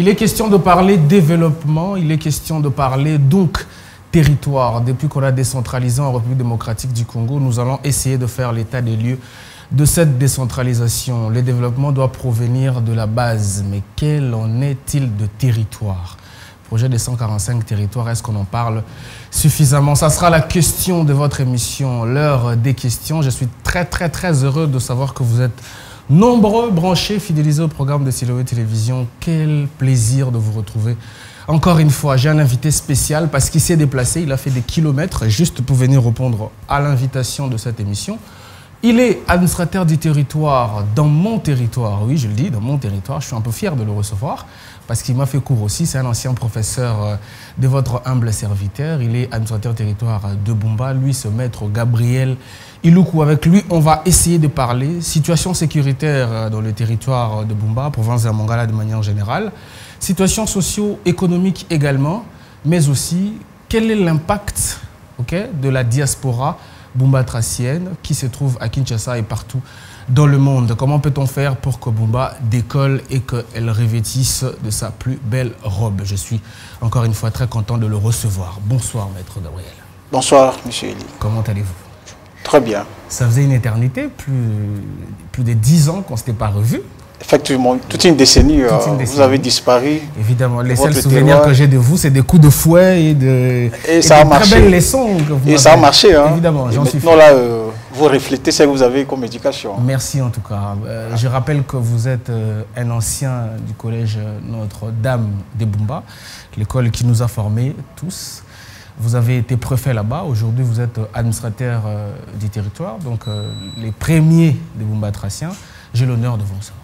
Il est question de parler développement, il est question de parler donc territoire. Depuis qu'on a décentralisé en République démocratique du Congo, nous allons essayer de faire l'état des lieux de cette décentralisation. Le développement doit provenir de la base, mais quel en est-il de territoire? Projet des 145 territoires, est-ce qu'on en parle suffisamment? Ça sera la question de votre émission, l'heure des questions. Je suis très heureux de savoir que vous êtes nombreux, branchés, fidélisés au programme de Siloé Télévision. Quel plaisir de vous retrouver. Encore une fois, j'ai un invité spécial parce qu'il s'est déplacé, il a fait des kilomètres juste pour venir répondre à l'invitation de cette émission. Il est administrateur du territoire dans mon territoire. Oui, je le dis, dans mon territoire. Je suis un peu fier de le recevoir parce qu'il m'a fait cours aussi. C'est un ancien professeur de votre humble serviteur. Il est administrateur territoire de Bumba. Lui, ce maître Gabriel Iloukou. Avec lui, on va essayer de parler situation sécuritaire dans le territoire de Bumba, province de Mongala de manière générale. Situation socio-économique également, mais aussi quel est l'impact de la diaspora bumbatracienne qui se trouve à Kinshasa et partout dans le monde. Comment peut-on faire pour que Bumba décolle et qu'elle revêtisse de sa plus belle robe? Je suis encore une fois très content de le recevoir. Bonsoir, maître Gabriel. Bonsoir, monsieur Eli. Comment allez-vous? Très bien. Ça faisait une éternité, plus de 10 ans qu'on ne s'était pas revus. Effectivement, toute une décennie, vous avez disparu. Évidemment, les seuls souvenirs que j'ai de vous, c'est des coups de fouet et de ça a marché. Très belles leçons que vous et ça a marché, hein. Évidemment, j'en suis fier. Maintenant, là, vous reflétez ce que vous avez comme éducation. Merci en tout cas. Je rappelle que vous êtes un ancien du collège Notre-Dame de Bumba, l'école qui nous a formés tous. Vous avez été préfet là-bas. Aujourd'hui, vous êtes administrateur du territoire, donc les premiers des Bumbatraciens. J'ai l'honneur de vous recevoir.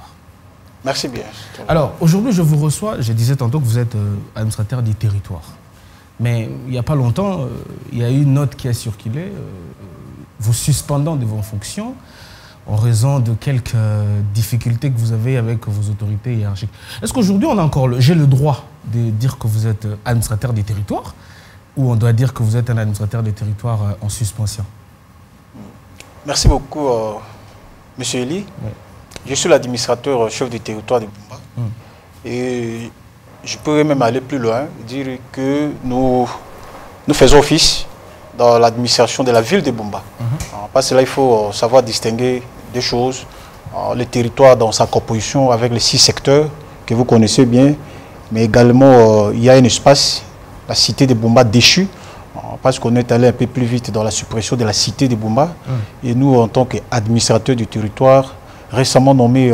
Merci bien. Alors, aujourd'hui, je vous reçois. Je disais tantôt que vous êtes administrateur du territoire. Mais il n'y a pas longtemps, il y a eu une note qui a circulé, vous suspendant de vos fonctions en raison de quelques difficultés que vous avez avec vos autorités hiérarchiques. Est-ce qu'aujourd'hui, j'ai le droit de dire que vous êtes administrateur du territoire ou on doit dire que vous êtes un administrateur du territoire en suspension? Merci beaucoup, monsieur Eli. Oui. Je suis l'administrateur chef du territoire de Bumba. Et je pourrais même aller plus loin, dire que nous faisons office dans l'administration de la ville de Bumba. Parce que là, il faut savoir distinguer des choses. Le territoire dans sa composition avec les 6 secteurs que vous connaissez bien, mais également il y a un espace, la cité de Bumba déchue, parce qu'on est allé un peu plus vite dans la suppression de la cité de Bumba. Et nous, en tant qu'administrateurs du territoire, récemment nommé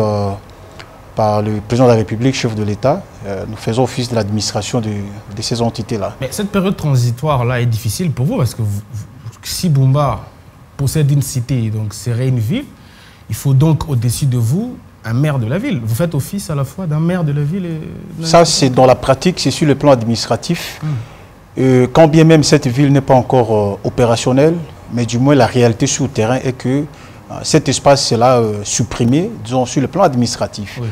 par le président de la République, chef de l'État, nous faisons office de l'administration de ces entités-là. Mais cette période transitoire-là est difficile pour vous parce que si Bumba possède une cité, donc serait une ville, il faut donc au-dessus de vous un maire de la ville. Vous faites office à la fois d'un maire de la ville et... Ça, c'est dans la pratique, c'est sur le plan administratif. Quand bien même cette ville n'est pas encore opérationnelle, mais du moins la réalité sur le terrain est que cet espace est supprimé, disons, sur le plan administratif. Oui.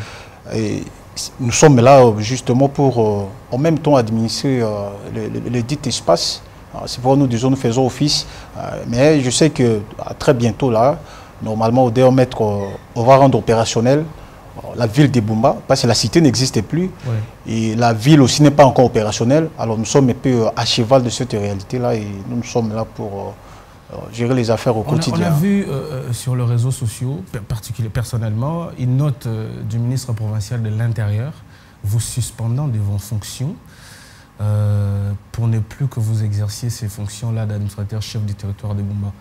Et nous sommes là justement pour en même temps administrer le dit espace. C'est pourquoi nous disons, nous faisons office. Mais je sais que très bientôt, là, normalement, on va rendre opérationnel la ville de Bumba, parce que la cité n'existe plus. Oui. Et la ville aussi n'est pas encore opérationnelle. Alors nous sommes un peu à cheval de cette réalité-là et nous sommes là pour... gérer les affaires au quotidien. On a vu sur les réseaux sociaux, personnellement, une note du ministre provincial de l'Intérieur vous suspendant de vos fonctions pour ne plus que vous exerciez ces fonctions-là d'administrateur chef du territoire de Bumba.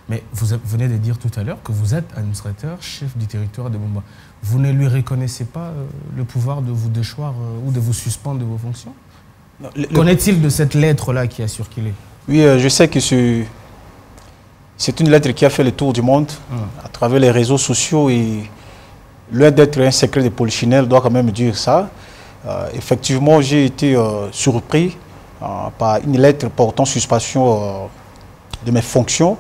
Mais vous venez de dire tout à l'heure que vous êtes administrateur chef du territoire de Bumba. Vous ne lui reconnaissez pas le pouvoir de vous déchoir ou de vous suspendre de vos fonctions? Qu'en-est-il de cette lettre-là qui a circulé? Oui, je sais que c'est une lettre qui a fait le tour du monde à travers les réseaux sociaux et loin d'être un secret de polichinelle, doit quand même dire ça. Effectivement, j'ai été surpris par une lettre portant suspension de mes fonctions,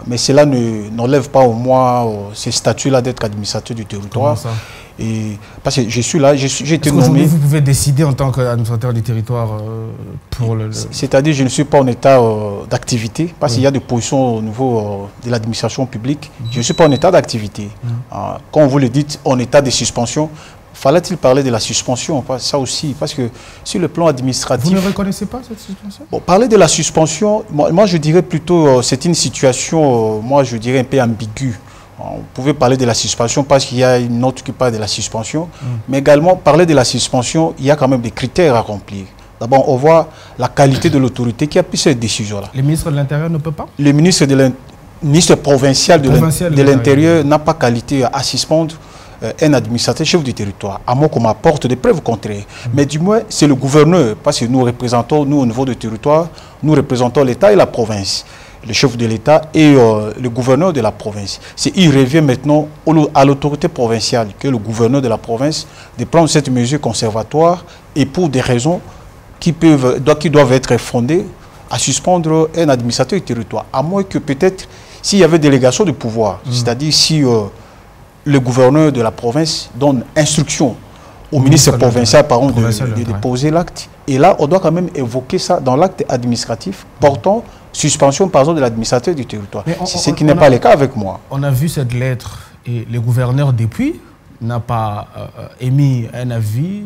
mais cela n'enlève pas au moins ce statut-là d'être administrateur du territoire. Comment ça? Et parce que je suis là, j'ai été nommé... Vous pouvez décider en tant qu'administrateur du territoire pour le... C'est-à-dire je ne suis pas en état d'activité, parce qu'il y a des positions au niveau de l'administration publique. Je ne suis pas en état d'activité. Quand vous le dites en état de suspension, fallait-il parler de la suspension, ça aussi, parce que sur le plan administratif... Vous ne reconnaissez pas cette suspension? Bon, parler de la suspension, moi je dirais plutôt, c'est une situation, moi je dirais un peu ambiguë. On pouvait parler de la suspension parce qu'il y a une note qui parle de la suspension, mais également parler de la suspension, il y a quand même des critères à remplir. D'abord, on voit la qualité de l'autorité qui a pris cette décision-là. Le ministre de l'Intérieur ne peut pas? Le ministre provincial de l'Intérieur n'a pas qualité à suspendre un administrateur chef du territoire, à moins qu'on m'apporte des preuves contraires. Mais du moins, c'est le gouverneur, parce que nous représentons, nous au niveau du territoire, nous représentons l'État et la province. Le chef de l'État et le gouverneur de la province. Il revient maintenant à l'autorité provinciale, que le gouverneur de la province, de prendre cette mesure conservatoire et pour des raisons qui doivent être fondées à suspendre un administrateur du territoire. À moins que peut-être, s'il y avait délégation de pouvoir, c'est-à-dire si le gouverneur de la province donne instruction au ministre provincial, par exemple, de déposer l'acte. Et là, on doit quand même évoquer ça dans l'acte administratif portant suspension, par exemple, de l'administrateur du territoire. C'est ce qui n'est pas le cas avec moi. On a vu cette lettre et le gouverneur, depuis, n'a pas émis un avis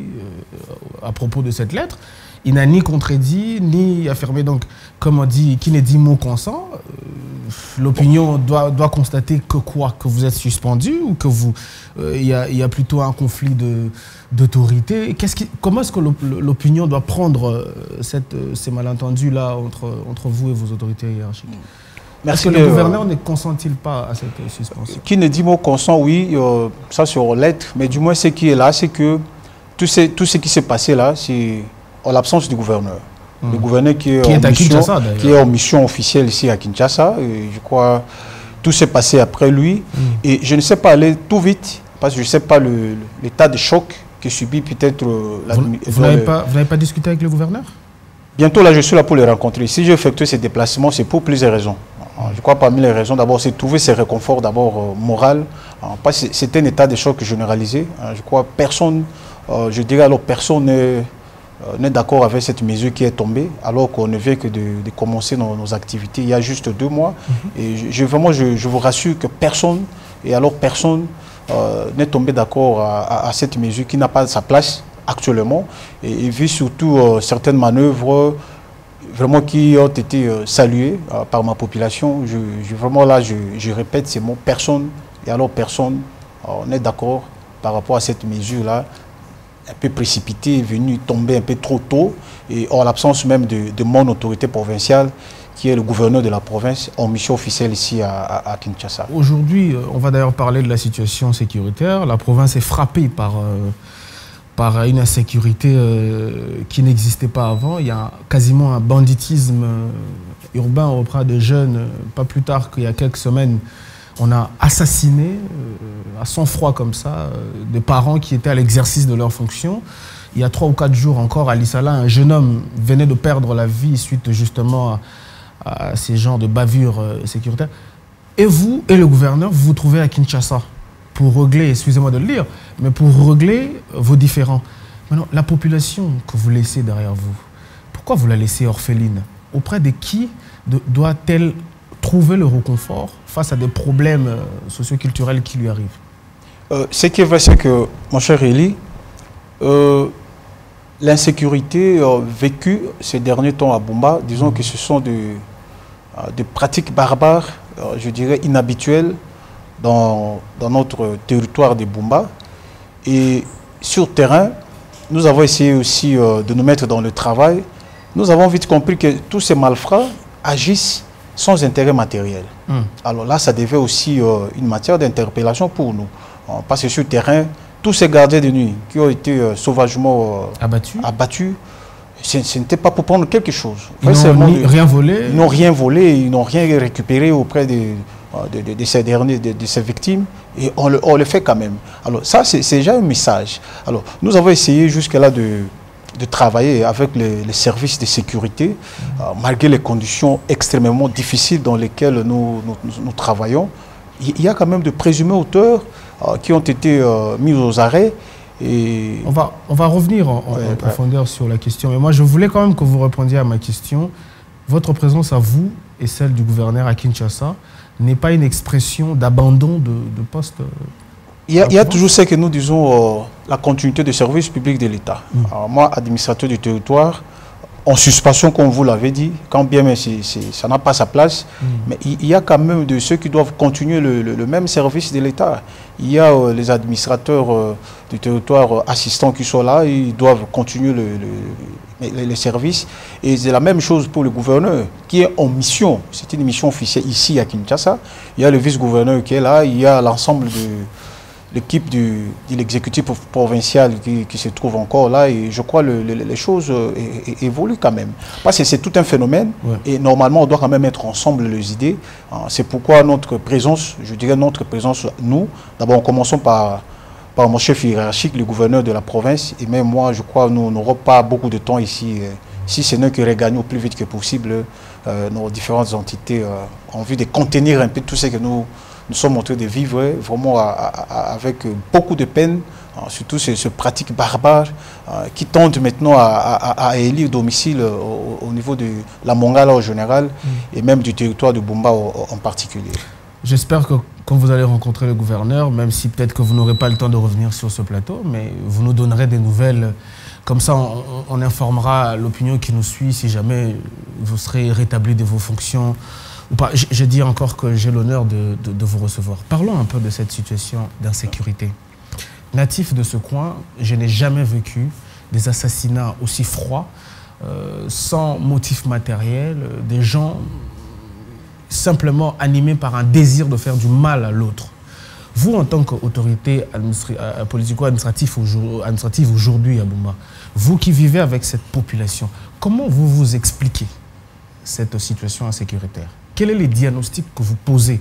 à propos de cette lettre. Il n'a ni contredit, ni affirmé, donc, comme on dit, qui n'est dit mot consent. L'opinion doit constater que quoi? Que vous êtes suspendu ou que il y a plutôt un conflit d'autorité. Comment est-ce que l'opinion doit prendre ces malentendus-là entre vous et vos autorités hiérarchiques? Est-ce que le gouverneur ne consent-il pas à cette suspension? Qui ne dit mot consent, oui, ça sur lettre, mais du moins ce qui est là, c'est que tout ce qui s'est passé là, c'est en l'absence du gouverneur. Le gouverneur qui est en mission officielle ici à Kinshasa, et je crois tout s'est passé après lui. Et je ne sais pas aller tout vite, parce que je ne sais pas l'état de choc que subit peut-être... Vous n'avez pas discuté avec le gouverneur? Bientôt, là, je suis là pour le rencontrer. Si j'ai effectué ces déplacements, c'est pour plusieurs raisons. Je crois parmi les raisons, d'abord, c'est trouver ces réconforts d'abord moral. Parce que c'est un état de choc généralisé. Je crois personne, je dirais alors personne n'est d'accord avec cette mesure qui est tombée, alors qu'on ne vient que de commencer nos activités il y a juste 2 mois. Et vraiment, je vous rassure que personne, et alors personne n'est tombé d'accord à cette mesure qui n'a pas sa place actuellement. Et vu surtout certaines manœuvres vraiment qui ont été saluées par ma population, vraiment là, je répète ces mots, personne, et alors personne n'est d'accord par rapport à cette mesure-là, un peu précipité, venu tomber un peu trop tôt, et en l'absence même de mon autorité provinciale, qui est le gouverneur de la province, en mission officielle ici à Kinshasa. Aujourd'hui, on va d'ailleurs parler de la situation sécuritaire. La province est frappée par une insécurité qui n'existait pas avant. Il y a quasiment un banditisme urbain auprès de jeunes. Pas plus tard qu'il y a quelques semaines, on a assassiné à sang-froid comme ça des parents qui étaient à l'exercice de leurs fonctions. Il y a 3 ou 4 jours encore, à Lissala, un jeune homme venait de perdre la vie suite justement à ces genres de bavures sécuritaires. Et vous et le gouverneur, vous vous trouvez à Kinshasa pour régler, excusez-moi de le dire, mais pour régler vos différends. Maintenant, la population que vous laissez derrière vous, pourquoi vous la laissez orpheline? Auprès de qui doit-elle trouver le réconfort face à des problèmes socioculturels qui lui arrivent? Ce qui est vrai, c'est que, mon cher Eli, l'insécurité vécue ces derniers temps à Bumba, disons que ce sont des pratiques barbares, je dirais inhabituelles, dans notre territoire de Bumba. Et sur terrain, nous avons essayé aussi de nous mettre dans le travail. Nous avons vite compris que tous ces malfrats agissent sans intérêt matériel. Alors là, ça devait aussi une matière d'interpellation pour nous. Parce que sur le terrain, tous ces gardiens de nuit qui ont été sauvagement abattus, ce n'était pas pour prendre quelque chose. Ils n'ont rien volé. Ils n'ont rien volé, ils n'ont rien récupéré auprès de ces victimes, et on le fait quand même. Alors ça, c'est déjà un message. Alors nous avons essayé jusque-là de travailler avec les services de sécurité, malgré les conditions extrêmement difficiles dans lesquelles nous travaillons. Il y a quand même de présumés auteurs qui ont été mis aux arrêts. Et on va revenir en profondeur sur la question, mais moi je voulais quand même que vous répondiez à ma question. Votre présence à vous et celle du gouverneur à Kinshasa n'est pas une expression d'abandon de poste? Il y a toujours ce que nous disons la continuité des services publics de l'État. Moi, administrateur du territoire, en suspension, comme vous l'avez dit, quand bien même ça n'a pas sa place, mais il y a quand même de ceux qui doivent continuer le même service de l'État. Il y a les administrateurs du territoire assistants qui sont là, ils doivent continuer les services. Et c'est la même chose pour le gouverneur, qui est en mission. C'est une mission officielle ici à Kinshasa. Il y a le vice-gouverneur qui est là, il y a l'ensemble de l'équipe de l'exécutif provincial qui se trouve encore là, et je crois les choses évoluent quand même. Parce que c'est tout un phénomène, et normalement on doit quand même mettre ensemble les idées. C'est pourquoi notre présence, je dirais notre présence, nous, d'abord commençons par mon chef hiérarchique, le gouverneur de la province, et même moi je crois que nous n'aurons pas beaucoup de temps ici, si ce n'est que regagner au plus vite que possible nos différentes entités en vue de contenir un peu tout ce que nous sommes en train de vivre vraiment avec beaucoup de peine, surtout ce pratique barbare qui tente maintenant à élire domicile au niveau de la Mongala en général et même du territoire de Bumba en particulier. J'espère que quand vous allez rencontrer le gouverneur, même si peut-être que vous n'aurez pas le temps de revenir sur ce plateau, mais vous nous donnerez des nouvelles. Comme ça, on informera l'opinion qui nous suit si jamais vous serez rétabli de vos fonctions. Ou pas. Je dis encore que j'ai l'honneur de vous recevoir. Parlons un peu de cette situation d'insécurité. Natif de ce coin, je n'ai jamais vécu des assassinats aussi froids, sans motif matériel, des gens simplement animés par un désir de faire du mal à l'autre. Vous, en tant qu'autorité politico-administrative aujourd'hui à Bumba, vous qui vivez avec cette population, comment vous vous expliquez cette situation insécuritaire? Quel est le diagnostic que vous posez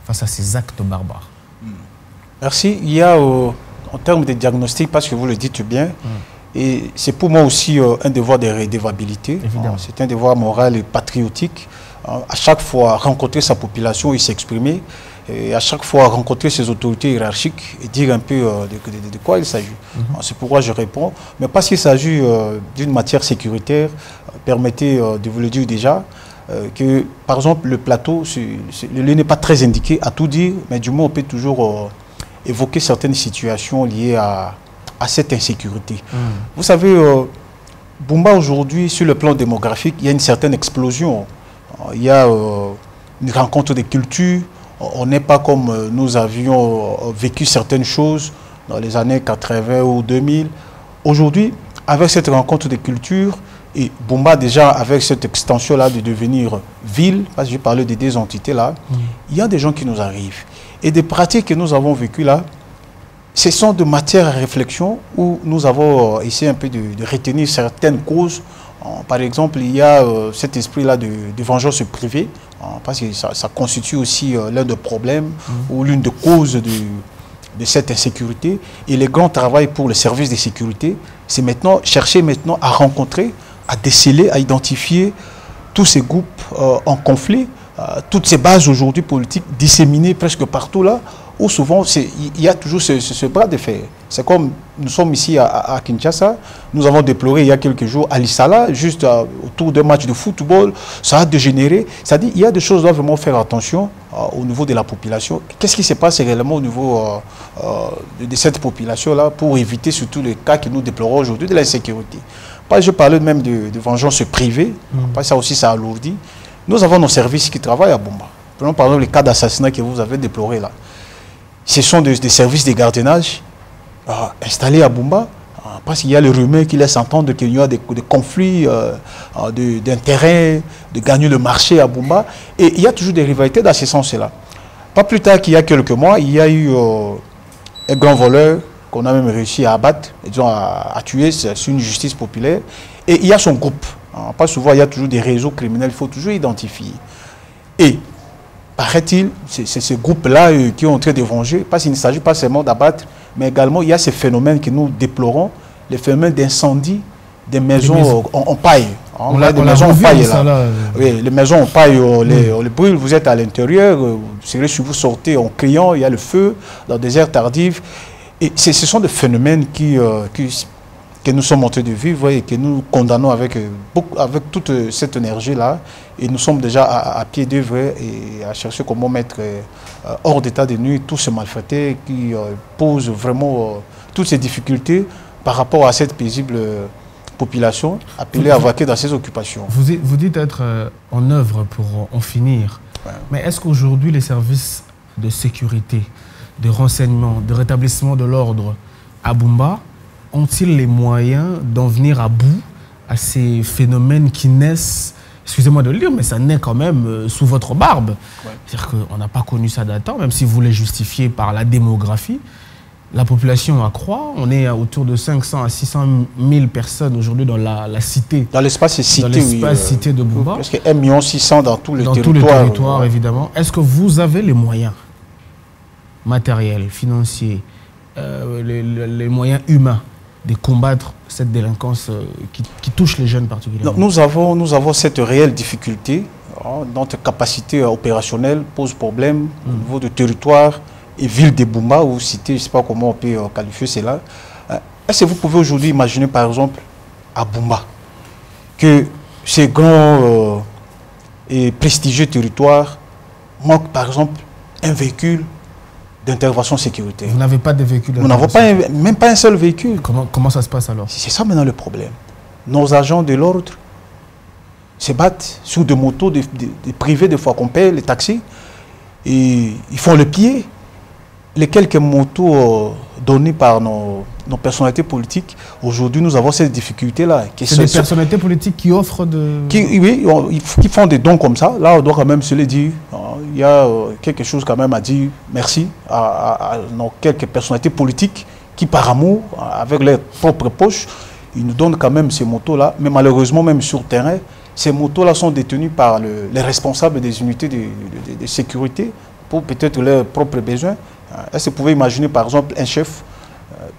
face à ces actes barbares? Merci. Il y a, en termes de diagnostic, parce que vous le dites bien, et c'est pour moi aussi un devoir de redevabilité. C'est un devoir moral et patriotique. À chaque fois, rencontrer sa population et s'exprimer. Et à chaque fois, rencontrer ses autorités hiérarchiques et dire un peu de quoi il s'agit. C'est pourquoi je réponds. Mais parce qu'il s'agit d'une matière sécuritaire, permettez de vous le dire déjà, que, par exemple, le plateau, le lieu n'est pas très indiqué à tout dire, mais du moins, on peut toujours évoquer certaines situations liées à cette insécurité. Vous savez, Bumba, aujourd'hui, sur le plan démographique, il y a une certaine explosion. Il y a une rencontre des cultures. On n'est pas comme nous avions vécu certaines choses dans les années 80 ou 2000. Aujourd'hui, avec cette rencontre des cultures, et Bumba, déjà, avec cette extension-là de devenir ville, parce que j'ai parlé des deux entités-là, il y a des gens qui nous arrivent. Et des pratiques que nous avons vécues là, ce sont de matières à réflexion où nous avons essayé un peu de retenir certaines causes. Par exemple, il y a cet esprit-là de vengeance privée, parce que ça constitue aussi l'un des problèmes ou l'une des causes de cette insécurité. Et le grand travail pour le service de sécurité, c'est maintenant chercher maintenant à rencontrer, à déceler, à identifier tous ces groupes en conflit, toutes ces bases aujourd'hui politiques disséminées presque partout là, où souvent il y a toujours ce bras de fer. C'est comme nous sommes ici à Kinshasa, nous avons déploré il y a quelques jours à Lissala, juste autour d'un match de football, ça a dégénéré. C'est-à-dire qu'il y a des choses, on doit vraiment faire attention au niveau de la population. Qu'est-ce qui se passe réellement au niveau de cette population-là pour éviter surtout les cas que nous déplorons aujourd'hui de l'insécurité. Je parlais même de vengeance privée, parce que ça aussi ça alourdit. Nous avons nos services qui travaillent à Bumba. Prenons par exemple les cas d'assassinat que vous avez déplorés là. Ce sont des services de gardiennage installés à Bumba, parce qu'il y a le rumeur qui laisse entendre qu'il y a des conflits d'intérêts, de gagner le marché à Bumba. Et il y a toujours des rivalités dans ce sens-là. Pas plus tard qu'il y a quelques mois, il y a eu un grand voleur qu'on a même réussi à abattre, disons, à tuer, c'est une justice populaire. Et il y a son groupe. Pas souvent, il y a toujours des réseaux criminels, il faut toujours identifier. Et paraît-il, c'est ce groupe-là qui est en train de venger, parce qu'il ne s'agit pas seulement d'abattre, mais également il y a ces phénomènes que nous déplorons, les phénomènes d'incendie des maisons en paille. On a des maisons en paille là. Oui, les maisons en paille, on les brûle, vous êtes à l'intérieur, c'est vrai, si vous sortez en criant, il y a le feu dans des aires tardives. Et ce sont des phénomènes que nous sommes en train de vivre et que nous condamnons avec toute cette énergie-là. Et nous sommes déjà à pied d'œuvre et à chercher comment mettre hors d'état de nuit tous ces malfaités qui posent vraiment toutes ces difficultés par rapport à cette paisible population appelée à vaquer dans ses occupations. Vous dites être en œuvre pour en finir. Ouais. Mais est-ce qu'aujourd'hui, les services de sécurité, de renseignement, de rétablissement de l'ordre à Bumba ont-ils les moyens d'en venir à bout à ces phénomènes qui naissent, excusez-moi de le dire, mais ça naît quand même sous votre barbe. Ouais. C'est-à-dire qu'on n'a pas connu ça datant, même si vous les justifiez par la démographie. La population accroît, on est autour de 500 à 600 000 personnes aujourd'hui dans la cité. Dans l'espace cité, cité de Bumba. Parce que 1 600 000 dans tous les territoires. Dans tous les territoires, évidemment. Est-ce que vous avez les moyens matériels, financiers, les moyens humains de combattre cette délinquance qui touche les jeunes particulièrement? Non, nous avons cette réelle difficulté. Notre capacité opérationnelle pose problème au niveau du territoire et ville de Bumba ou cité, je ne sais pas comment on peut qualifier cela. Est-ce que vous pouvez aujourd'hui imaginer, par exemple, à Bumba, que ces grands et prestigieux territoires manquent, par exemple, un véhicule d'intervention sécuritaire? Vous n'avez pas de véhicule d'intervention? Nous n'avons même pas un seul véhicule. Comment ça se passe alors? C'est ça maintenant le problème. Nos agents de l'ordre se battent sur des motos, des privés, des fois qu'on paye, les taxis, et ils font le pied. Les quelques motos données par nos personnalités politiques, aujourd'hui nous avons cette difficulté-là. C'est des personnalités politiques qui offrent oui, qui font des dons comme ça. Là, on doit quand même se le dire. Il y a quelque chose quand même à dire merci à nos quelques personnalités politiques qui, par amour, avec leurs propres poches, ils nous donnent quand même ces motos-là. Mais malheureusement, même sur le terrain, ces motos-là sont détenues par les responsables des unités de sécurité pour peut-être leurs propres besoins. Est-ce que vous pouvez imaginer, par exemple, un chef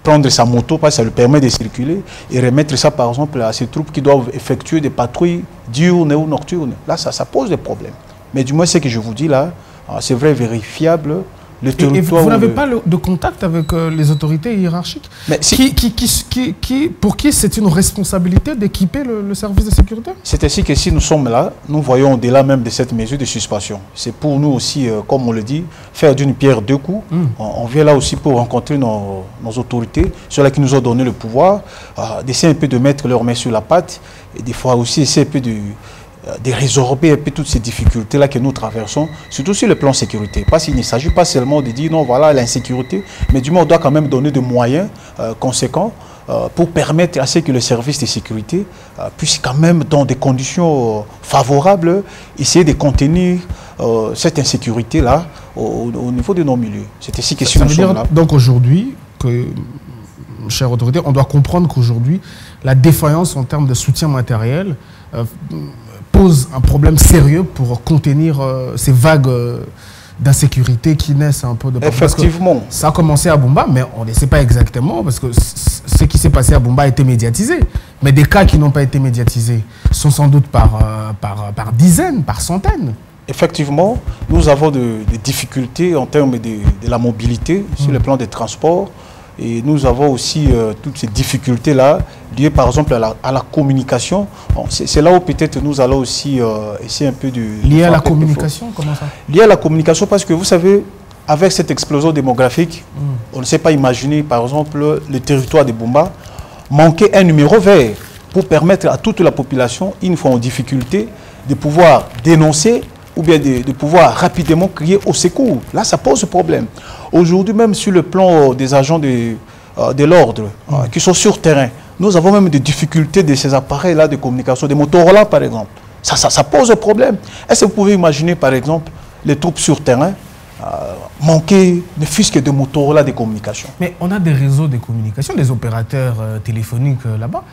prendre sa moto parce que ça lui permet de circuler et remettre ça, par exemple, à ces troupes qui doivent effectuer des patrouilles diurnes ou nocturnes? Là, ça pose des problèmes. Mais du moins, ce que je vous dis là, c'est vrai, vérifiable. Et vous n'avez pas de contact avec les autorités hiérarchiques pour qui c'est une responsabilité d'équiper le service de sécurité? C'est ainsi que si nous sommes là, nous voyons au-delà même de cette mesure de suspension. C'est pour nous aussi, comme on le dit, faire d'une pierre deux coups. On vient là aussi pour rencontrer nos autorités, ceux-là qui nous ont donné le pouvoir, d'essayer un peu de mettre leurs mains sur la patte et des fois aussi essayer un peu de résorber un peu toutes ces difficultés-là que nous traversons, surtout sur le plan sécurité. Parce qu'il ne s'agit pas seulement de dire non, voilà l'insécurité, mais du moins on doit quand même donner des moyens conséquents pour permettre à ce que le service de sécurité puisse quand même, dans des conditions favorables, essayer de contenir cette insécurité-là au niveau de nos milieux. C'est ici que si nous sommes là. Donc aujourd'hui, chère autorité, on doit comprendre qu'aujourd'hui, la défaillance en termes de soutien matériel pose un problème sérieux pour contenir ces vagues d'insécurité qui naissent un peu de partout. Effectivement. Ça a commencé à Bumba, mais on ne sait pas exactement, parce que ce qui s'est passé à Bumba a été médiatisé. Mais des cas qui n'ont pas été médiatisés sont sans doute par dizaines, par centaines. Effectivement, nous avons des difficultés en termes de la mobilité sur le plan des transports. Et nous avons aussi toutes ces difficultés-là liées par exemple à la communication. Bon, c'est là où peut-être nous allons aussi essayer un peu de... Lié à la communication, comment ça? Lié à la communication parce que vous savez, avec cette explosion démographique, on ne sait pas imaginer par exemple le territoire de Bumba manquer un numéro vert pour permettre à toute la population, une fois en difficulté, de pouvoir dénoncer ou bien de pouvoir rapidement crier au secours. Là, ça pose problème. Aujourd'hui, même sur le plan des agents de l'ordre qui sont sur terrain, nous avons même des difficultés de ces appareils-là de communication, des Motorola par exemple. Ça pose problème. Est-ce que vous pouvez imaginer par exemple les troupes sur terrain manquer ne fût-ce que de Motorola de communication? Mais on a des réseaux de communication, des opérateurs téléphoniques là-bas.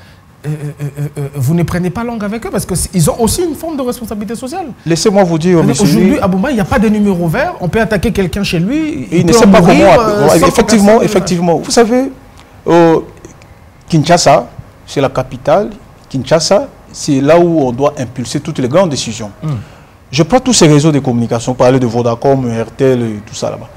Vous ne prenez pas langue avec eux parce qu'ils ont aussi une forme de responsabilité sociale. Laissez-moi vous dire, monsieur. Aujourd'hui, à Bumba, il n'y a pas de numéro vert. On peut attaquer quelqu'un chez lui. Il ne sait pas comment. Effectivement. Vous savez, Kinshasa, c'est la capitale. Kinshasa, c'est là où on doit impulser toutes les grandes décisions. Je prends tous ces réseaux de communication, parler de Vodacom, RTL et tout ça là-bas.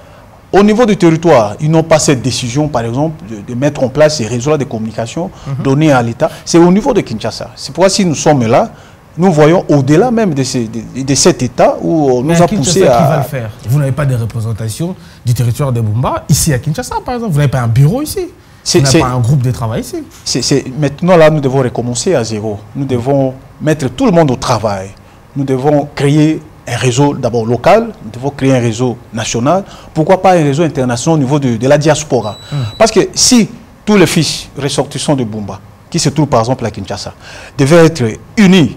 Au niveau du territoire, ils n'ont pas cette décision, par exemple, de mettre en place ces réseaux-là de communication donnés à l'État. C'est au niveau de Kinshasa. C'est pourquoi si nous sommes là, nous voyons au-delà même de cet État où on nous a poussé à... Qui va le faire? Vous n'avez pas de représentation du territoire de Bumba ici à Kinshasa, par exemple. Vous n'avez pas un bureau ici. On n'a pas un groupe de travail ici. Maintenant, là, nous devons recommencer à zéro. Nous devons mettre tout le monde au travail. Nous devons créer un réseau d'abord local, nous devons créer un réseau national. Pourquoi pas un réseau international au niveau de la diaspora? Parce que si tous les fils ressortissants de Bumba, qui se trouvent par exemple à Kinshasa, devaient être unis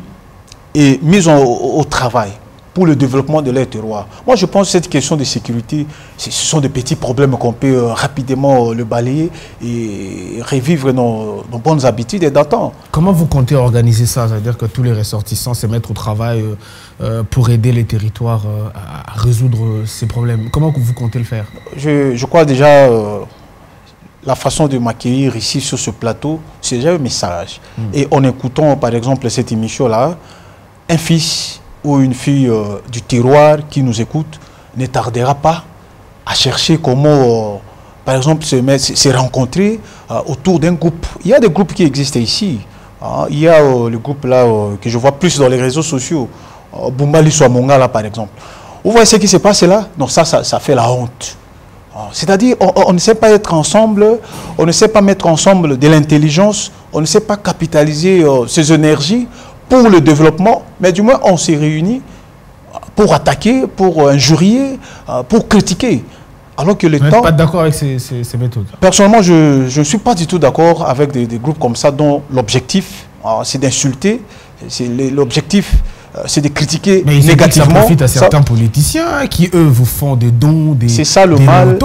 et mis au travail pour le développement de leur terroir. Moi, je pense que cette question de sécurité, ce sont des petits problèmes qu'on peut rapidement le balayer et revivre nos bonnes habitudes et d'antan. Comment vous comptez organiser ça? C'est-à-dire que tous les ressortissants se mettent au travail pour aider les territoires à résoudre ces problèmes. Comment vous comptez le faire? Je crois déjà... la façon de m'accueillir ici sur ce plateau, c'est déjà un message. Et en écoutant par exemple cette émission-là, un fils ou une fille du terroir qui nous écoute ne tardera pas à chercher comment, par exemple, se rencontrer autour d'un groupe. Il y a des groupes qui existent ici. Il y a le groupe là que je vois plus dans les réseaux sociaux, Bumba Liswa Mongala par exemple. Vous voyez ce qui se passe là? Donc ça fait la honte. C'est-à-dire, on ne sait pas être ensemble, on ne sait pas mettre ensemble de l'intelligence, on ne sait pas capitaliser ses énergies pour le développement, mais du moins on s'est réunis pour attaquer, pour injurier, pour critiquer. Alors que le temps... Vous n'êtes pas d'accord avec ces méthodes? Personnellement, je ne suis pas du tout d'accord avec des groupes comme ça dont l'objectif, c'est d'insulter, l'objectif... c'est de critiquer négativement. Ça profite à certains politiciens qui, eux, vous font des dons, c'est ça le mal.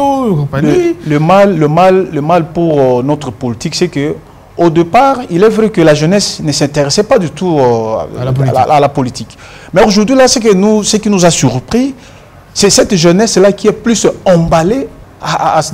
Le mal pour notre politique, c'est que au départ, il est vrai que la jeunesse ne s'intéressait pas du tout à la politique. Mais aujourd'hui, là, ce qui nous a surpris, c'est cette jeunesse-là qui est plus emballée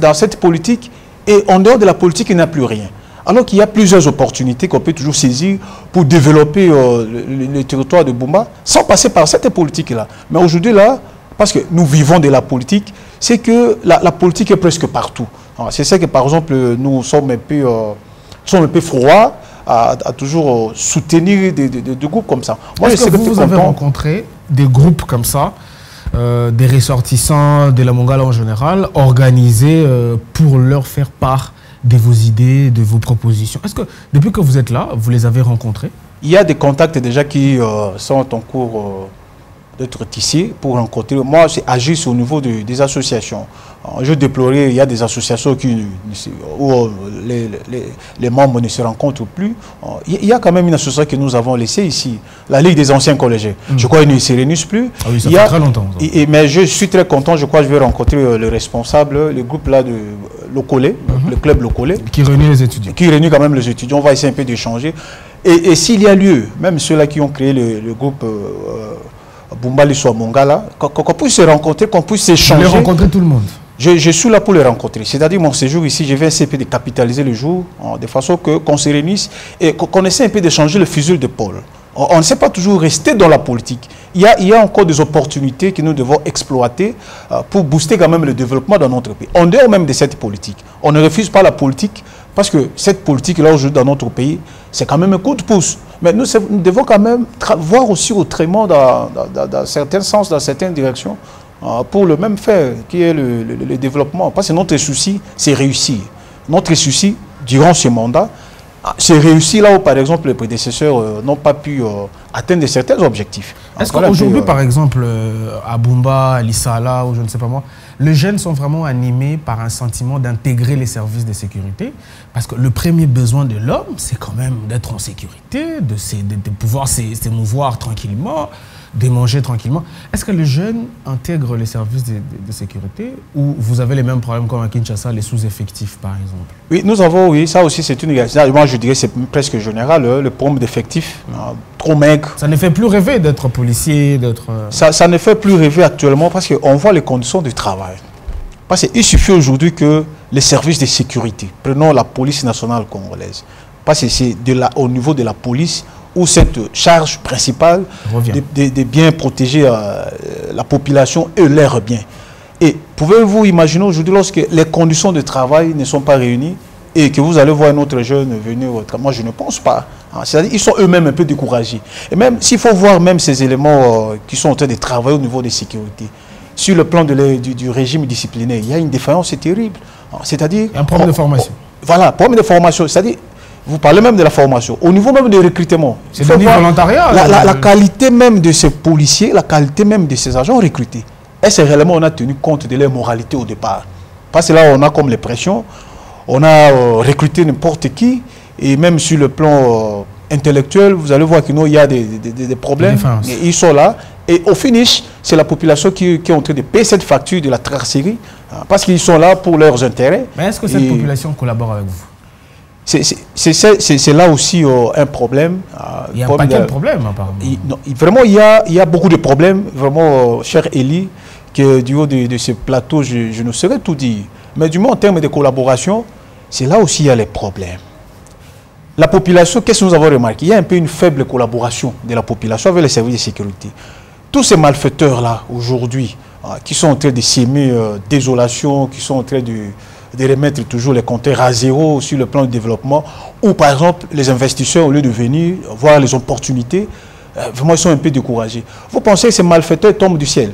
dans cette politique, et en dehors de la politique, il n'y a plus rien. Alors qu'il y a plusieurs opportunités qu'on peut toujours saisir pour développer le territoire de Bumba sans passer par cette politique-là. Mais aujourd'hui, là, parce que nous vivons de la politique, c'est que la politique est presque partout. C'est ça que, par exemple, nous sommes un peu froids à toujours soutenir des groupes comme ça. Est-ce que vous avez rencontré des groupes comme ça, des ressortissants de la Mongala en général, organisés pour leur faire part de vos idées, de vos propositions? Est-ce que, depuis que vous êtes là, vous les avez rencontrés? Il y a des contacts déjà qui sont en cours d'être tissés pour rencontrer. Moi, c'est agir au niveau des associations. Je déplorais, il y a des associations où les membres ne se rencontrent plus. Il y a quand même une association que nous avons laissée ici, la Ligue des anciens collégiens. Je crois qu'elle ne se réunit plus. Ah oui, ça fait très longtemps. Mais je suis très content, je crois que je vais rencontrer le responsable, le groupe là de Locolé, le club Locolé. Qui réunit les étudiants. Qui réunit quand même les étudiants. On va essayer un peu d'échanger. Et s'il y a lieu, même ceux-là qui ont créé le groupe Bumba Liswa Mongala, qu'on puisse se rencontrer, qu'on puisse s'échanger. Vous voulez rencontrer tout le monde? Je suis là pour les rencontrer. C'est-à-dire, mon séjour ici, je vais essayer un peu de capitaliser le jour, de façon qu'on se réunisse et qu'on essaie un peu d'échanger le fusil d'épaule. On ne sait pas toujours rester dans la politique. Il y a encore des opportunités que nous devons exploiter pour booster quand même le développement dans notre pays. En dehors même de cette politique. On ne refuse pas la politique parce que cette politique-là aujourd'hui dans notre pays, c'est quand même un coup de pouce. Mais nous devons quand même voir aussi autrement dans certains sens, dans certaines directions, pour le même fait qui est le développement. Parce que notre souci, c'est réussir. Notre souci, durant ce mandat, c'est réussir là où, par exemple, les prédécesseurs n'ont pas pu atteindre certains objectifs. Est-ce qu'aujourd'hui, par exemple, à Bumba, à Lissala, ou je ne sais pas moi, les jeunes sont vraiment animés par un sentiment d'intégrer les services de sécurité? Parce que le premier besoin de l'homme, c'est quand même d'être en sécurité, de pouvoir s'émouvoir tranquillement, de manger tranquillement. Est-ce que les jeunes intègrent les services de sécurité, ou vous avez les mêmes problèmes comme à Kinshasa, les sous-effectifs par exemple? Oui, nous avons, oui, ça aussi c'est une réalité. Moi je dirais que c'est presque général, le problème d'effectifs, trop maigre. Ça ne fait plus rêver d'être policier, d'être... Ça ne fait plus rêver actuellement parce qu'on voit les conditions du travail. Parce qu'il suffit aujourd'hui que les services de sécurité, prenons la police nationale congolaise, parce que c'est au niveau de la police où cette charge principale de bien protéger la population et leurs biens. Et pouvez-vous imaginer aujourd'hui, lorsque les conditions de travail ne sont pas réunies et que vous allez voir un autre jeune venir, moi je ne pense pas. C'est-à-dire qu'ils sont eux-mêmes un peu découragés. Et même s'il faut voir même ces éléments qui sont en train de travailler au niveau des sécurités, sur le plan du régime disciplinaire, il y a une défaillance terrible. C'est-à-dire... Un problème de formation. Voilà, problème de formation. C'est-à-dire, vous parlez même de la formation. Au niveau même du recrutement. C'est du volontariat. La qualité même de ces policiers, la qualité même de ces agents recrutés. Est-ce que réellement on a tenu compte de leur moralité au départ? Parce que là, on a comme les pressions. On a recruté n'importe qui. Et même sur le plan intellectuel, vous allez voir qu'il y a des problèmes. Et ils sont là. Et au finish, c'est la population qui est en train de payer cette facture de la tracerie. Parce qu'ils sont là pour leurs intérêts. Mais est-ce que cette population collabore avec vous? C'est là aussi un problème. Il y a un paquet de problèmes, apparemment. Vraiment, il y a beaucoup de problèmes. Vraiment, cher Elie, que du haut de ce plateau, je ne saurais tout dire. Mais du moins, en termes de collaboration, c'est là aussi il y a les problèmes. La population, qu'est-ce que nous avons remarqué? Il y a un peu une faible collaboration de la population avec les services de sécurité. Tous ces malfaiteurs-là, aujourd'hui, qui sont en train de s'aimer désolation, qui sont en train de remettre toujours les compteurs à zéro sur le plan du développement, ou par exemple, les investisseurs, au lieu de venir voir les opportunités, vraiment, ils sont un peu découragés. Vous pensez que ces malfaiteurs tombent du ciel?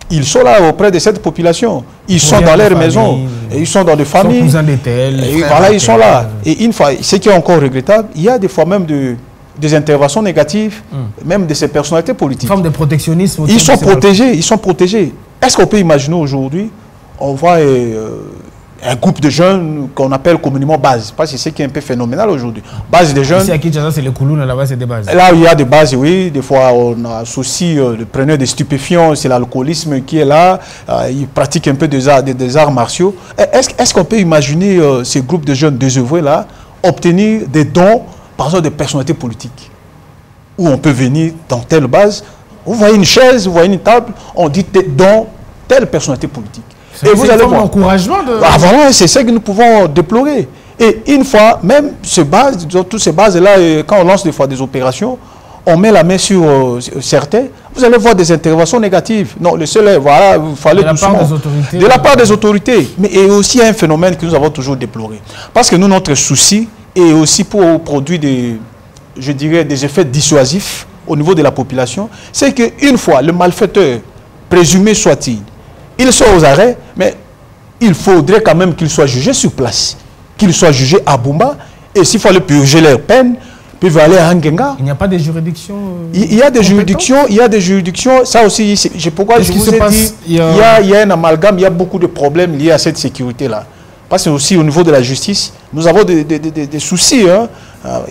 Ils sont là auprès de cette population. Ils sont dans leurs maisons. Et ils sont dans des familles. Et voilà, ils sont là. Et une fois, ce qui est encore regrettable, il y a des fois même des interventions négatives, même de ces personnalités politiques. Forme de protectionnisme. Ils sont protégés. Ils sont protégés. Est-ce qu'on peut imaginer aujourd'hui, on voit un groupe de jeunes qu'on appelle communément base, parce que c'est ce qui est un peu phénoménal aujourd'hui. Base de jeunes. Ici à Kinshasa, c'est les Koulouna, là-bas, c'est des bases. Là, il y a des bases, oui. Des fois, on a souci de preneur de stupéfiants, c'est l'alcoolisme qui est là. Ils pratiquent un peu des arts martiaux. Est-ce qu'on peut imaginer ces groupes de jeunes désœuvrés là obtenir des dons, par exemple, des personnalités politiques, où on peut venir dans telle base, vous voyez une chaise, vous voyez une table, on dit dons telle personnalité politique. Et vous allez voir l'encouragement de... voilà, c'est ce que nous pouvons déplorer. Et une fois, même toutes ces bases-là, quand on lance des fois des opérations, on met la main sur certains, vous allez voir des interventions négatives. Non, le seul est, voilà, il fallait doucement. De la part des autorités. Mais il y a aussi un phénomène que nous avons toujours déploré. Parce que nous, notre souci est aussi pour produire je dirais, des effets dissuasifs au niveau de la population. C'est qu'une fois, le malfaiteur, présumé soit-il, il sort aux arrêts, mais il faudrait quand même qu'il soit jugé sur place, qu'il soit jugé à Bumba, et s'il fallait purger leur peine, puis aller à Ngenga. Il n'y a pas de juridiction il y a des juridictions, ça aussi, pourquoi je vous ai dit, il y a un amalgame, il y a beaucoup de problèmes liés à cette sécurité-là. Parce que aussi au niveau de la justice, nous avons des soucis. Hein.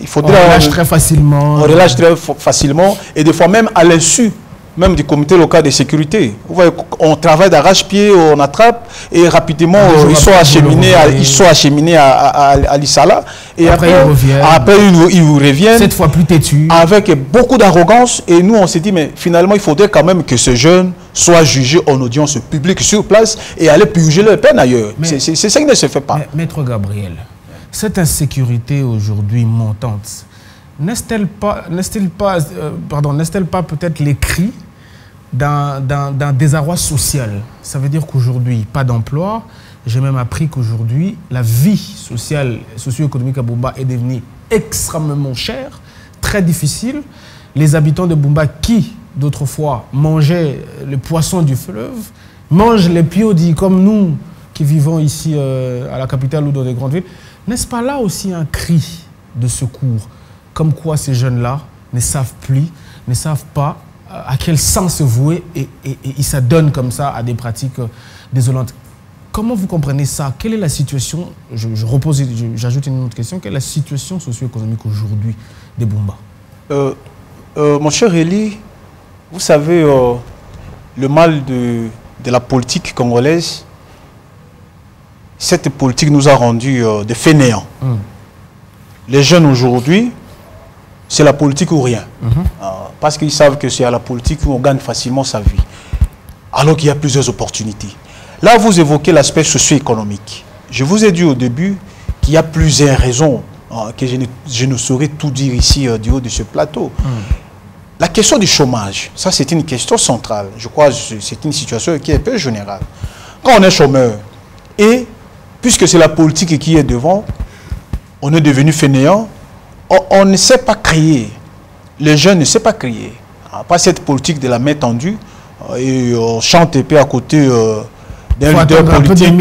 Il faudrait on relâche très facilement. On relâche très facilement, et des fois même à l'insu même du comité local de sécurité. Vous voyez, on travaille d'arrache-pied, on attrape, et rapidement, ils sont acheminés à l'Issala. Et après, ils reviennent. Cette fois plus têtus. Avec beaucoup d'arrogance. Et nous, on s'est dit, mais finalement, il faudrait quand même que ce jeune soit jugé en audience publique sur place et aller purger leur peine ailleurs. C'est ça qui ne se fait pas. Maître Gabriel, cette insécurité aujourd'hui montante, n'est-elle pas peut-être les cris d'un désarroi social? Ça veut dire qu'aujourd'hui, pas d'emploi. J'ai même appris qu'aujourd'hui, la vie sociale, socio-économique à Bumba est devenue extrêmement chère, très difficile. Les habitants de Bumba qui, d'autrefois, mangeaient le poisson du fleuve, mangent les piodis comme nous qui vivons ici à la capitale ou dans les grandes villes. N'est-ce pas là aussi un cri de secours? Comme quoi ces jeunes-là ne savent plus, ne savent pas à quel sens se vouer et ils s'adonnent comme ça à des pratiques désolantes. Comment vous comprenez ça? Quelle est la situation? J'ajoute une autre question. Quelle est la situation socio-économique aujourd'hui des Bumba? Mon cher Elie, vous savez, le mal de la politique congolaise, cette politique nous a rendus des fainéants. Les jeunes aujourd'hui, c'est la politique ou rien. Parce qu'ils savent que c'est à la politique où on gagne facilement sa vie. Alors qu'il y a plusieurs opportunités. Là, vous évoquez l'aspect socio-économique. Je vous ai dit au début qu'il y a plusieurs raisons que je ne saurais tout dire ici du haut de ce plateau. La question du chômage, ça c'est une question centrale. Je crois que c'est une situation qui est un peu générale. Quand on est chômeur, et puisque c'est la politique qui est devant, on est devenu fainéant, on ne sait pas créer. Les jeunes ne savent pas créer. Pas cette politique de la main tendue, et on chante épée à côté d'un leader politique.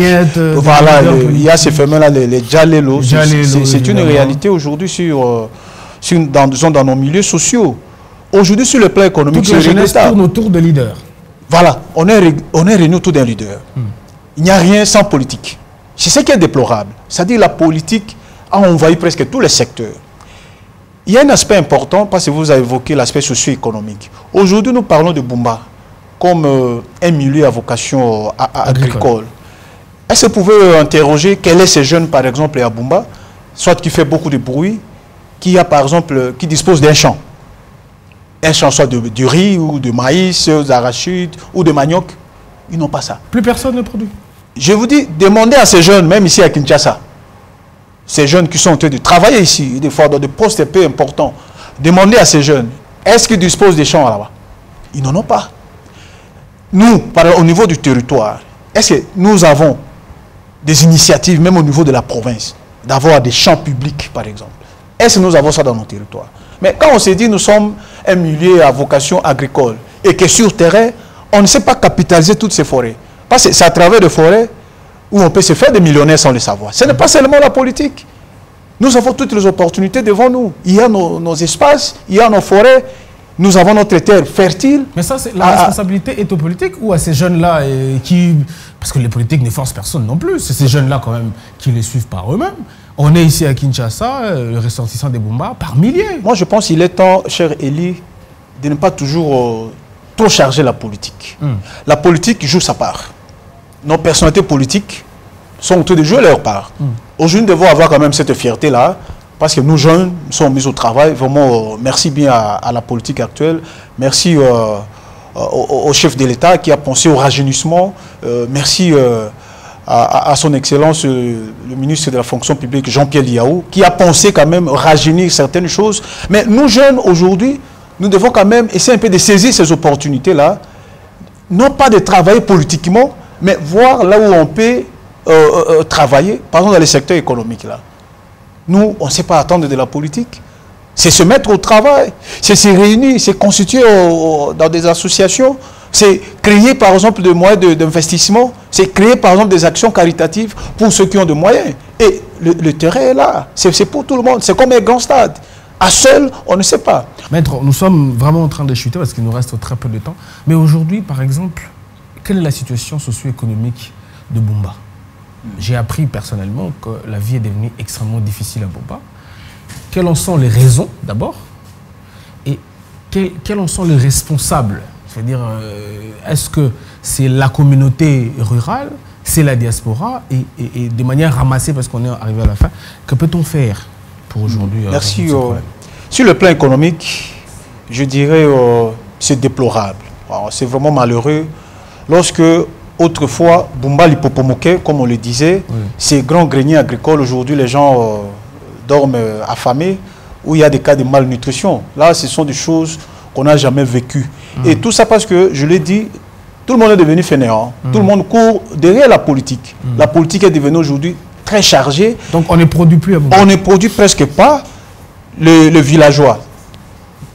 Voilà, il y a ces fameux-là, les Djalelo. C'est une réalité aujourd'hui dans nos milieux sociaux. Aujourd'hui, sur le plan économique, toute la jeunesse tourne autour de leaders. Voilà, on est réunis autour d'un leader. Il n'y a rien sans politique. C'est ce qui est déplorable. C'est-à-dire la politique a envahi presque tous les secteurs. Il y a un aspect important, parce que vous avez évoqué l'aspect socio-économique. Aujourd'hui, nous parlons de Bumba comme un milieu à vocation agricole. Est-ce que vous pouvez interroger quels sont ces jeunes, par exemple, à Bumba, soit qui fait beaucoup de bruit, qui dispose d'un champ. Un champ soit de riz ou de maïs, d'arachide ou de manioc. Ils n'ont pas ça. Plus personne ne produit. Je vous dis, demandez à ces jeunes, même ici à Kinshasa, ces jeunes qui sont en train de travailler ici, des fois dans des postes peu importants, demandez à ces jeunes, est-ce qu'ils disposent des champs là-bas? Ils n'en ont pas. Nous, au niveau du territoire, est-ce que nous avons des initiatives, même au niveau de la province, d'avoir des champs publics, par exemple? Est-ce que nous avons ça dans nos territoires? Mais quand on s'est dit, nous sommes un milieu à vocation agricole, et que sur terrain, on ne sait pas capitaliser toutes ces forêts. Parce que c'est à travers des forêts où on peut se faire des millionnaires sans le savoir. Ce n'est pas seulement la politique. Nous avons toutes les opportunités devant nous. Il y a nos espaces, il y a nos forêts, nous avons notre terre fertile. Mais ça, la responsabilité est aux politiques ou à ces jeunes-là qui... Parce que les politiques ne forcent personne non plus. C'est ces jeunes-là quand même qui les suivent par eux-mêmes. On est ici à Kinshasa, le ressortissant des Bumba, par milliers. Moi, je pense qu'il est temps, cher Elie, de ne pas toujours trop charger la politique. La politique joue sa part. Nos personnalités politiques sont en train de jouer leur part. Aujourd'hui, nous devons avoir quand même cette fierté-là, parce que nous, jeunes, sommes mis au travail. Vraiment, merci bien à la politique actuelle. Merci au chef de l'État qui a pensé au rajeunissement. Merci à son Excellence, le ministre de la fonction publique, Jean-Pierre Liaou, qui a pensé quand même rajeunir certaines choses. Mais nous, jeunes, aujourd'hui, nous devons quand même essayer un peu de saisir ces opportunités-là, non pas de travailler politiquement, mais voir là où on peut travailler, par exemple dans les secteurs économiques. Là. Nous, on ne sait pas attendre de la politique. C'est se mettre au travail, c'est se réunir, c'est constituer dans des associations, c'est créer par exemple des moyens d'investissement, c'est créer par exemple des actions caritatives pour ceux qui ont des moyens. Et le terrain est là, c'est pour tout le monde, c'est comme un grand stade. À seul, on ne sait pas. Maître, nous sommes vraiment en train de chuter parce qu'il nous reste très peu de temps. Mais aujourd'hui, par exemple, quelle est la situation socio-économique de Bumba? J'ai appris personnellement que la vie est devenue extrêmement difficile à Bumba. Quelles en sont les raisons, d'abord? Et quels en sont les responsables? C'est-à-dire, est-ce que c'est la communauté rurale, c'est la diaspora, et de manière ramassée, parce qu'on est arrivé à la fin, que peut-on faire pour aujourd'hui? Merci. Sur le plan économique, je dirais c'est déplorable. C'est vraiment malheureux. Lorsque, autrefois, Bumba Lipopomoké, comme on le disait, ces grands greniers agricoles, aujourd'hui, les gens dorment affamés, où il y a des cas de malnutrition. Là, ce sont des choses qu'on n'a jamais vécues. Et tout ça parce que, je l'ai dit, tout le monde est devenu fainéant. Tout le monde court derrière la politique. La politique est devenue aujourd'hui très chargée. Donc on ne produit plus à Bumba. On ne produit presque pas. Le villageois,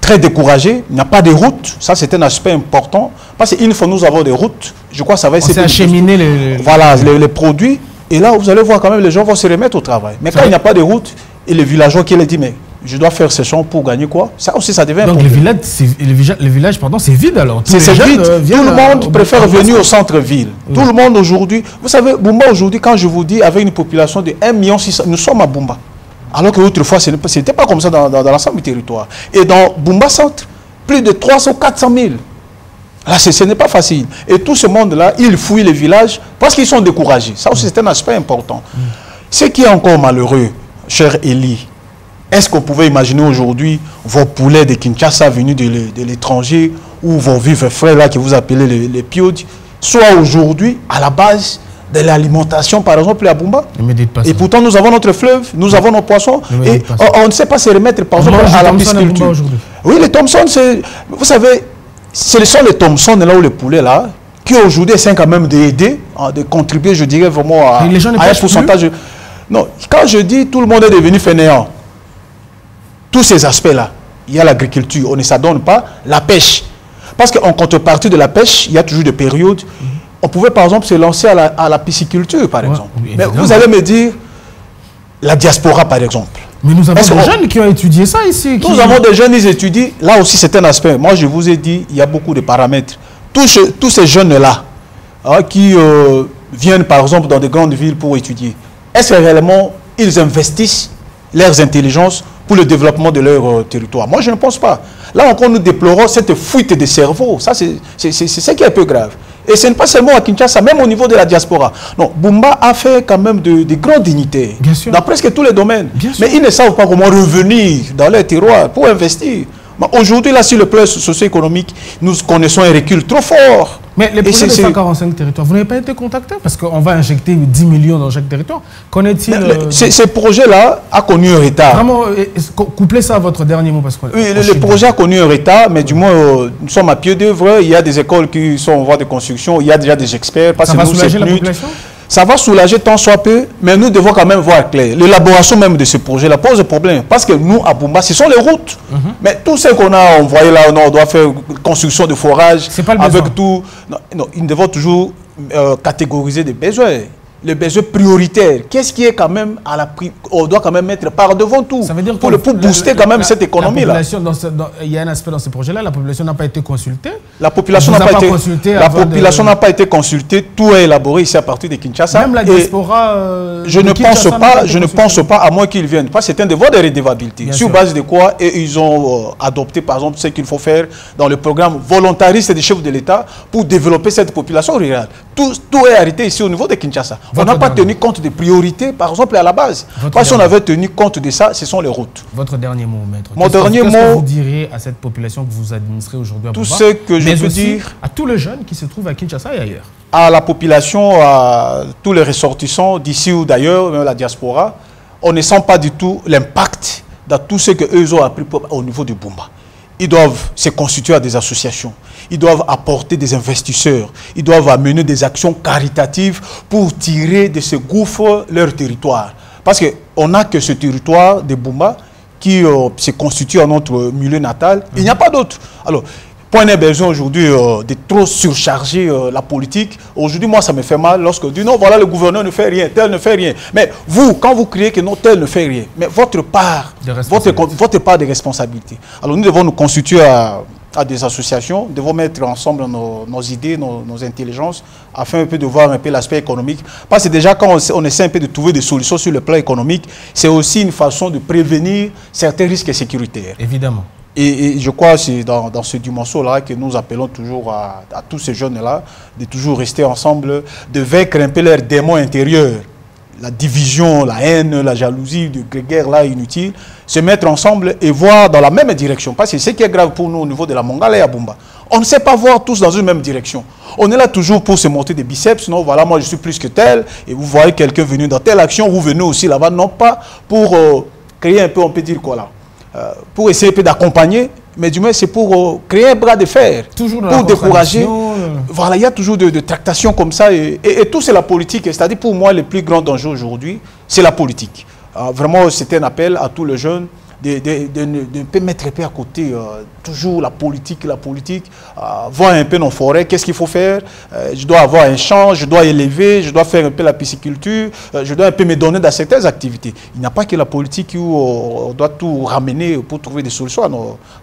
très découragé, il n'y a pas de route. Ça, c'est un aspect important. Parce qu'une fois nous avons des routes, je crois que ça va essayer acheminer les produits. Et là, vous allez voir quand même, les gens vont se remettre au travail. Mais quand il n'y a pas de route, et le villageois qui leur dit, mais je dois faire ces champs pour gagner quoi? Ça aussi, ça devient donc le village, pardon, c'est vide alors. C'est vide. Tout le monde préfère venir au centre-ville. Tout le monde aujourd'hui, vous savez, Bumba aujourd'hui, quand je vous dis, avec une population de 1,6 million, nous sommes à Bumba. Alors qu'autrefois, ce n'était pas comme ça dans l'ensemble du territoire. Et dans Bumba Centre, plus de 300 400 000. Là, ce n'est pas facile. Et tout ce monde-là, ils fouillent les villages parce qu'ils sont découragés. Ça aussi, c'est un aspect important. Ce qui est encore malheureux, cher Elie, est-ce qu'on pouvait imaginer aujourd'hui vos poulets de Kinshasa venus de l'étranger ou vos vifs frères là que vous appelez les piodis, soit aujourd'hui à la base de l'alimentation, par exemple, à Bumba. Et pourtant, nous avons notre fleuve, nous avons nos poissons, et on ne sait pas se remettre, par exemple, à la pisciculture. Oui, les Thomson, vous savez, ce sont les Thomson, là où les poulets, là, qui aujourd'hui essaient quand même d'aider, de contribuer, je dirais, vraiment à un pourcentage. Non, quand je dis tout le monde est devenu fainéant, tous ces aspects-là, il y a l'agriculture, on ne s'adonne pas, la pêche. Parce qu'en contrepartie de la pêche, il y a toujours des périodes on pouvait par exemple se lancer à la pisciculture, par exemple. Oui, mais vous allez me dire, la diaspora, par exemple. Mais nous avons des jeunes qui ont étudié ça ici. Nous avons des jeunes, ils étudient. Là aussi, c'est un aspect. Moi, je vous ai dit, il y a beaucoup de paramètres. Tous ces jeunes-là, qui viennent, par exemple, dans des grandes villes pour étudier, est-ce que réellement, ils investissent leurs intelligences pour le développement de leur territoire? Moi, je ne pense pas. Là encore, nous déplorons cette fuite de cerveau. Ça, c'est ce qui est un peu grave. Et ce n'est pas seulement à Kinshasa, même au niveau de la diaspora. Non, Bumba a fait quand même de grands dignitaires dans presque tous les domaines. Mais ils ne savent pas comment revenir dans leur terroir pour investir. Aujourd'hui, là, sur le plan socio-économique, nous connaissons un recul trop fort. Mais les projets de 145 territoires, vous n'avez pas été contacté parce qu'on va injecter 10 millions dans chaque territoire. Qu'en-est-il Ces projets-là ont connu un retard. Vraiment, couplez ça à votre dernier mot. Parce que oui, le projet a connu un retard, mais du moins, nous sommes à pied d'œuvre. Il y a des écoles qui sont en voie de construction. Il y a déjà des experts. Ça va soulager la population? Ça va soulager tant soit peu, mais nous devons quand même voir clair. L'élaboration même de ce projet-là pose problème. Parce que nous, à Bumba, ce sont les routes. Mais tout ce qu'on a envoyé là, on doit faire construction de forages. C'est pas le avec besoin. tout. Non, ils devons toujours catégoriser des besoins. Les besoins prioritaires. Qu'est-ce qui est quand même à la on doit quand même mettre par devant tout. Ça veut dire pour booster quand même cette économie-là. Il y a un aspect dans ce projet-là, la population n'a pas été consultée. La population n'a pas été consultée. Tout est élaboré ici à partir de Kinshasa. Même la diaspora. Je ne pense pas, à moins qu'ils viennent. Parce que c'est un devoir de redevabilité. Sur base de quoi ils ont adopté, par exemple, ce qu'il faut faire dans le programme volontariste des chefs de l'État pour développer cette population rurale. Tout est arrêté ici au niveau de Kinshasa. On n'a pas tenu compte des priorités, par exemple, à la base. Parce qu'on avait tenu compte de ça, ce sont les routes. Votre dernier mot, maître. Mon dernier mot. Qu'est-ce que vous diriez à cette population que vous administrez aujourd'hui à Bumba? Tout ce que je peux dire. À tous les jeunes qui se trouvent à Kinshasa et ailleurs. À la population, à tous les ressortissants d'ici ou d'ailleurs, même la diaspora, on ne sent pas du tout l'impact dans tout ce qu'eux ont appris au niveau du Bumba. Ils doivent se constituer à des associations. Ils doivent apporter des investisseurs. Ils doivent amener des actions caritatives pour tirer de ce gouffre leur territoire. Parce qu'on n'a que ce territoire de Bumba qui se constitue à notre milieu natal. Il n'y a pas d'autre. Alors, point n'est besoin aujourd'hui de trop surcharger la politique. Aujourd'hui, moi, ça me fait mal lorsque je dis non, voilà, le gouverneur ne fait rien, tel ne fait rien. Mais vous, quand vous criez que non, tel ne fait rien, mais votre part de responsabilité. Alors, nous devons nous constituer à des associations, nous devons mettre ensemble nos idées, nos intelligences, afin un peu de voir un peu l'aspect économique. Parce que déjà, quand on essaie un peu de trouver des solutions sur le plan économique, c'est aussi une façon de prévenir certains risques sécuritaires. Évidemment. Et je crois que c'est dans ce dimension-là que nous appelons toujours à tous ces jeunes-là de toujours rester ensemble, de vaincre un peu leurs démons intérieurs. La division, la haine, la jalousie, de guerre là inutile, se mettre ensemble et voir dans la même direction. Parce que ce qui est grave pour nous au niveau de la Mongala et à Bumba, on ne sait pas voir tous dans une même direction. On est là toujours pour se monter des biceps, non, voilà, moi je suis plus que tel, et vous voyez quelqu'un venir dans telle action, vous venez aussi là-bas, non pas pour créer un peu, on peut dire quoi là, pour essayer un peu d'accompagner, mais du moins c'est pour créer un bras de fer, toujours pour décourager. Voilà, il y a toujours de tractations comme ça, et tout c'est la politique. C'est-à-dire pour moi, le plus grand danger aujourd'hui, c'est la politique. Vraiment, c'était un appel à tous les jeunes de ne pas mettre un peu à côté toujours la politique, voir un peu nos forêts, qu'est-ce qu'il faut faire, je dois avoir un champ, je dois élever, je dois faire un peu la pisciculture, je dois un peu me donner dans certaines activités. Il n'y a pas que la politique où on doit tout ramener pour trouver des solutions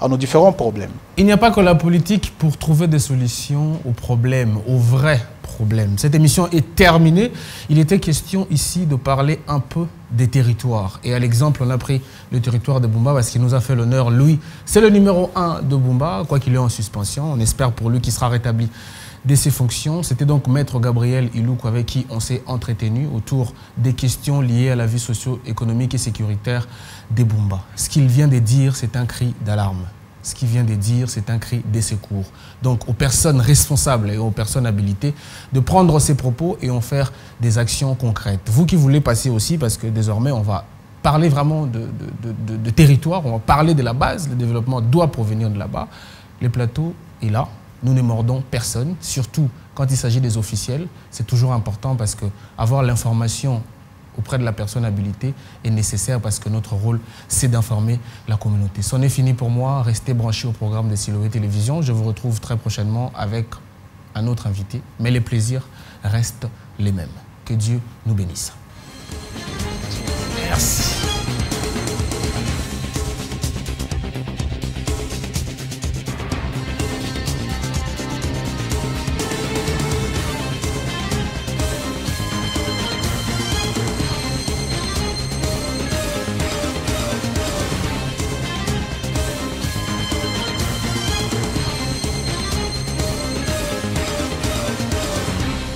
à nos différents problèmes. Il n'y a pas que la politique pour trouver des solutions aux problèmes, aux vrais problèmes. Cette émission est terminée. Il était question ici de parler un peu des territoires. Et à l'exemple, on a pris le territoire de Bumba parce qu'il nous a fait l'honneur. Lui, c'est le numéro 1 de Bumba, quoi qu'il est en suspension. On espère pour lui qu'il sera rétabli de ses fonctions. C'était donc Maître Gabriel Iloukou avec qui on s'est entretenu autour des questions liées à la vie socio-économique et sécuritaire des Bumba. Ce qu'il vient de dire, c'est un cri d'alarme. Ce qu'il vient de dire, c'est un cri de secours. Donc, aux personnes responsables et aux personnes habilitées de prendre ces propos et en faire des actions concrètes. Vous qui voulez passer aussi, parce que désormais, on va parler vraiment de territoire, on va parler de la base, le développement doit provenir de là-bas. Le plateau est là, nous ne mordons personne, surtout quand il s'agit des officiels. C'est toujours important parce que avoir l'information auprès de la personne habilitée est nécessaire parce que notre rôle, c'est d'informer la communauté. C'en est fini pour moi. Restez branchés au programme de Siloé Télévision. Je vous retrouve très prochainement avec un autre invité, mais les plaisirs restent les mêmes. Que Dieu nous bénisse. Merci.